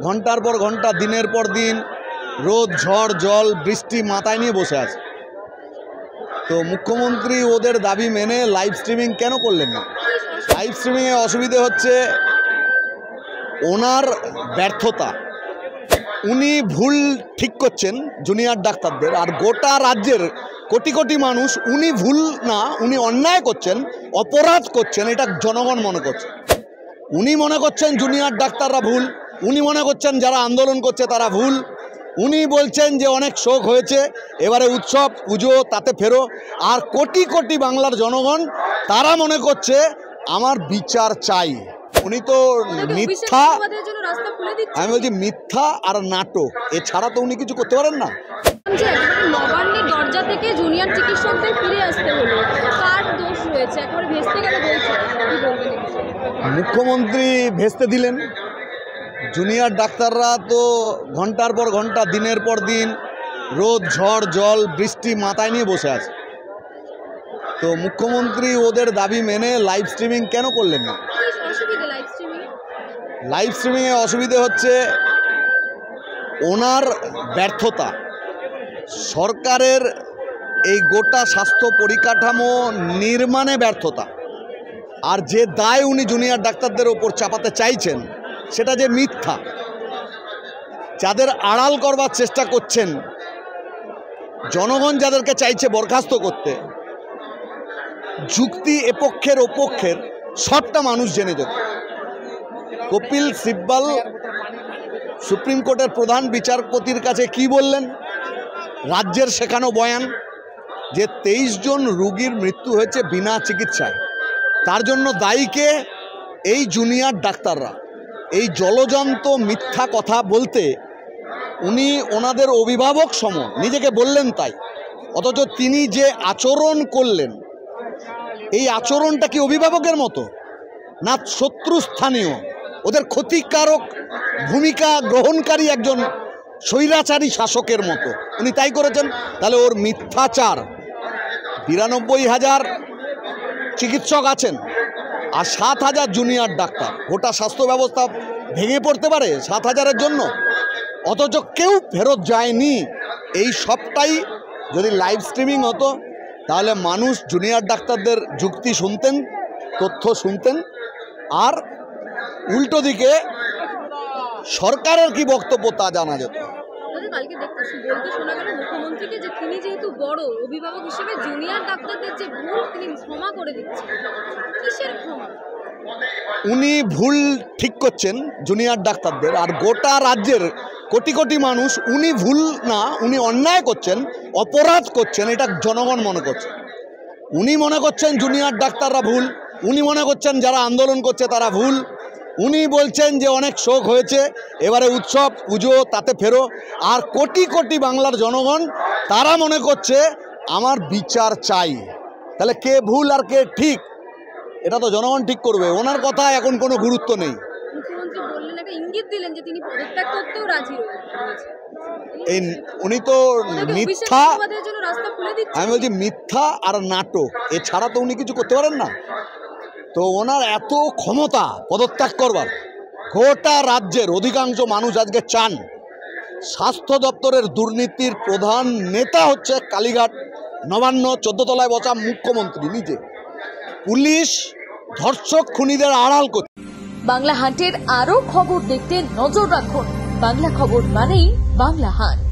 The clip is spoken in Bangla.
ঘন্টার পর ঘন্টা দিনের পর দিন রোদ ঝড় জল বৃষ্টি মাথায় নিয়ে বসে আছে। তো মুখ্যমন্ত্রী ওদের দাবি মেনে লাইভ স্ট্রিমিং কেন করলেন না? লাইভ স্ট্রিমিংয়ে অসুবিধে হচ্ছে ওনার ব্যর্থতা। উনি ভুল ঠিক করছেন জুনিয়র ডাক্তারদের, আর গোটা রাজ্যের কোটি কোটি মানুষ উনি ভুল না, উনি অন্যায় করছেন, অপরাধ করছেন, এটা জনগণ মনে করছে। উনি মনে করছেন জুনিয়র ডাক্তাররা ভুল, উনি মনে করছেন যারা আন্দোলন করছে তারা ভুল। উনি বলছেন যে অনেক শোক হয়েছে, এবারে উৎসব পুজো তাতে ফেরো। আর কোটি কোটি বাংলার জনগণ তারা মনে করছে আমার বিচার চাই। উনি তো মিথ্যা, আমি বলছি মিথ্যা আর নাটক, এছাড়া তো উনি কিছু করতে পারেন না। নবান্নের দরজা থেকে জুনিয়র চিকিৎসকদের ফিরে আসতে হলো, কার দোষ রয়েছে? একবার ভেস্তে গেল বলছে, কি বলবেন? মুখ্যমন্ত্রী ভেস্তে দিলেন। জুনিয়র ডাক্তাররা তো ঘন্টার পর ঘন্টা দিনের পর দিন রোদ ঝড় জল বৃষ্টি মাথায় নিয়ে বসে আছে। তো মুখ্যমন্ত্রী ওদের দাবি মেনে লাইভ স্ট্রিমিং কেন করলেন না? লাইভ স্ট্রিমিংয়ে অসুবিধে হচ্ছে ওনার ব্যর্থতা। সরকারের এই গোটা স্বাস্থ্য পরিকাঠামো নির্মাণে ব্যর্থতা, আর যে দায় উনি জুনিয়র ডাক্তারদের ওপর চাপাতে চাইছেন সেটা যে মিথ্যা। যাদের আড়াল করবার চেষ্টা করছেন, জনগণ যাদেরকে চাইছে বরখাস্ত করতে, যুক্তি এপক্ষের ওপক্ষের সবটা মানুষ জেনে যেত। কপিল সিব্বল সুপ্রিম কোর্টের প্রধান বিচারপতির কাছে কি বললেন? রাজ্যের শেখানো বয়ান যে 23 জন রোগীর মৃত্যু হয়েছে বিনা চিকিৎসায়, তার জন্য দায়ীকে এই জুনিয়র ডাক্তাররা। এই জলজন্ত মিথ্যা কথা বলতে উনি ওনাদের অভিভাবক সম নিজেকে বললেন তাই, অথচ তিনি যে আচরণ করলেন, এই আচরণটা কি অভিভাবকের মতো না শত্রুস্থানীয়, ওদের ক্ষতিকারক ভূমিকা গ্রহণকারী একজন স্বৈরাচারী শাসকের মতো উনি তাই করেছেন? তাহলে ওর মিথ্যাচার। 92,000 চিকিৎসক আছেন আর 7,000 জুনিয়র ডাক্তার, গোটা স্বাস্থ্য ব্যবস্থা ভেঙে পড়তে পারে 7,000-এর জন্য, অথচ কেউ ফেরত যায়নি। এই সবটাই যদি লাইভ স্ট্রিমিং হতো তাহলে মানুষ জুনিয়র ডাক্তারদের যুক্তি শুনতেন, তথ্য শুনতেন, আর উল্টো দিকে সরকারের কি বক্তব্য তা জানা যেত। কালকে বলতে শোনা গেল মুখ্যমন্ত্রীকে যে তিনি যেহেতু বড় অভিভাবক হিসেবে জুনিয়র ডাক্তারদের যে ভুল তিনি ক্ষমা করে দিচ্ছেন। কিসের ক্ষমা? উনি ভুল ঠিক করছেন জুনিয়র ডাক্তারদের, আর গোটা রাজ্যের কোটি কোটি মানুষ উনি ভুল না, উনি অন্যায় করছেন, অপরাধ করছেন, এটা জনগণ মনে করছে। উনি মনে করছেন জুনিয়র ডাক্তাররা ভুল, উনি মনে করছেন যারা আন্দোলন করছে তারা ভুল। উনি বলছেন যে অনেক শোক হয়েছে, এবারে উৎসব পুজো তাতে ফেরো। আর কোটি কোটি বাংলার জনগণ তারা মনে করছে আমার বিচার চাই। তাহলে কে ভুল আর কে ঠিক এটা তো জনগণ ঠিক করবে। ওনার কথা এখন কোনো গুরুত্ব নেই। মুখ্যমন্ত্রী বললেন, একটা ইঙ্গিত দিলেন যে তিনি পদত্যাগ করতেও রাজি হয়েছেন। এই উনি তো মিথ্যা, আমি বলছি মিথ্যা আর নাটক, এছাড়া তো উনি কিছু করতে পারেন না। তো ওনার এত ক্ষমতা পদত্যাগ করবার, গোটা রাজ্যের অধিকাংশ মানুষ আজকে চান। স্বাস্থ্য দপ্তরের দুর্নীতির প্রধান নেতা হচ্ছে কালীঘাট নবান্ন 14 তলায় বসা মুখ্যমন্ত্রী নিজে। পুলিশ ধর্ষক খুনিদের আড়াল করছে। বাংলা হান্টের আরো খবর দেখতে নজর রাখুন। বাংলা খবর মানেই বাংলা হান্ট।